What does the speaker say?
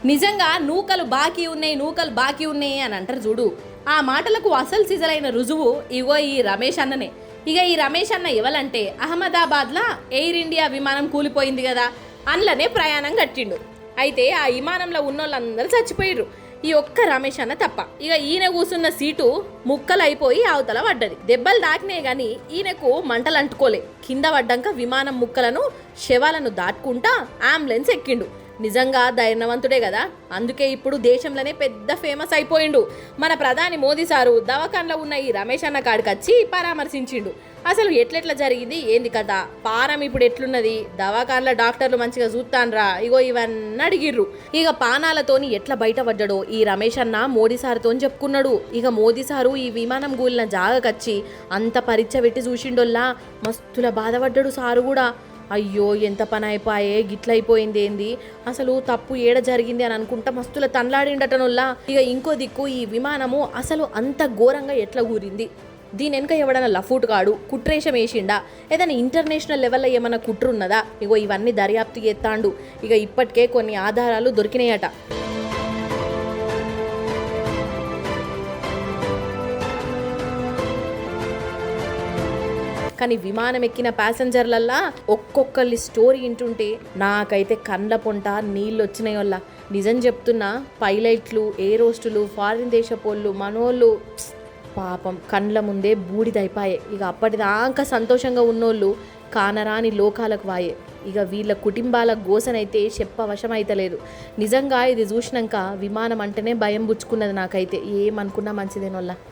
నిజంగా నూకలు బాకీ ఉన్నాయి, నూకలు బాకీ ఉన్నాయి అని అంటారు చూడు. ఆ మాటలకు అసలు సిజలైన రుజువు ఇగో ఈ రమేష్ అన్ననే. ఇక ఈ రమేష్ అన్న ఎవలంటే అహ్మదాబాద్లో ఎయిర్ ఇండియా విమానం కూలిపోయింది కదా, అందులోనే ప్రయాణం కట్టిండు. అయితే ఆ విమానంలో ఉన్న వాళ్ళందరూ చచ్చిపోయారు, ఈ ఒక్క రమేష్ అన్న తప్ప. ఇక ఈయన కూర్చున్న సీటు ముక్కలు అయిపోయి అవతల పడ్డది. దెబ్బలు దాకినాయి కానీ ఈయనకు మంటలు అంటుకోలే. కింద పడ్డాక విమానం ముక్కలను శవాలను దాటుకుంటా అంబులెన్స్ ఎక్కిండు. నిజంగా ధైర్యవంతుడే కదా, అందుకే ఇప్పుడు దేశంలోనే పెద్ద ఫేమస్ అయిపోయిండు. మన ప్రధాని మోదీ సారు దవాఖాన్లో ఉన్న ఈ రమేష్ అన్న కాడికి వచ్చి పరామర్శించిండు. అసలు ఎట్లెట్లా జరిగింది, ఏంది కథ, పానం ఇప్పుడు ఎట్లున్నది, దవాఖాన్లో డాక్టర్లు మంచిగా చూస్తాన్రా, ఇగో ఇవన్నీ అడిగిర్రు. ఇక పానాలతోని ఎట్లా బయటపడ్డాడో ఈ రమేష్ అన్న మోదీ సార్తో చెప్పుకున్నాడు. ఇక మోదీ సారు ఈ విమానం గూలిన జాగకచ్చి అంత పరీక్ష పెట్టి చూసిండోల్లా మస్తుల బాధపడ్డాడు సారు కూడా. అయ్యో ఎంత పని అయిపోయే, గిట్లయిపోయింది ఏంది, అసలు తప్పు ఏడ జరిగింది అని అనుకుంటా మస్తుల తనలాడిండటనొల్లా. ఇక ఇంకో దిక్కు ఈ విమానము అసలు అంత ఘోరంగా ఎట్లా కూరింది, దీని వెనుక ఎవడన్నా లఫూట్ కాడు కుట్రేషం వేసిండా, ఏదైనా ఇంటర్నేషనల్ లెవెల్లో ఏమైనా కుట్రున్నదా, ఇగో ఇవన్నీ దర్యాప్తు చేస్తాండు. ఇక ఇప్పటికే కొన్ని ఆధారాలు దొరికినాయట. కానీ విమానం ఎక్కిన ప్యాసింజర్లల్లా ఒక్కొక్కరి స్టోరీ వింటుంటే నాకైతే కండ్ల పొంట నీళ్ళు వచ్చినాయల్లా. నిజం చెప్తున్నా, పైలట్లు, ఎయిర్ హోస్టులు, ఫారిన్ దేశపోళ్ళు, మనోళ్ళు పాపం కండ్ల ముందే బూడిదైపాయే. ఇక అప్పటిదాకా సంతోషంగా ఉన్నోళ్ళు కానరాని లోకాలకు వాయే. ఇక వీళ్ళ కుటుంబాల గోసనైతే చెప్పవశమైతలేదు. నిజంగా ఇది చూసినాక విమానం అంటేనే భయం పుచ్చుకున్నది నాకైతే. ఏమనుకున్నా మంచిదేనోళ్ళ.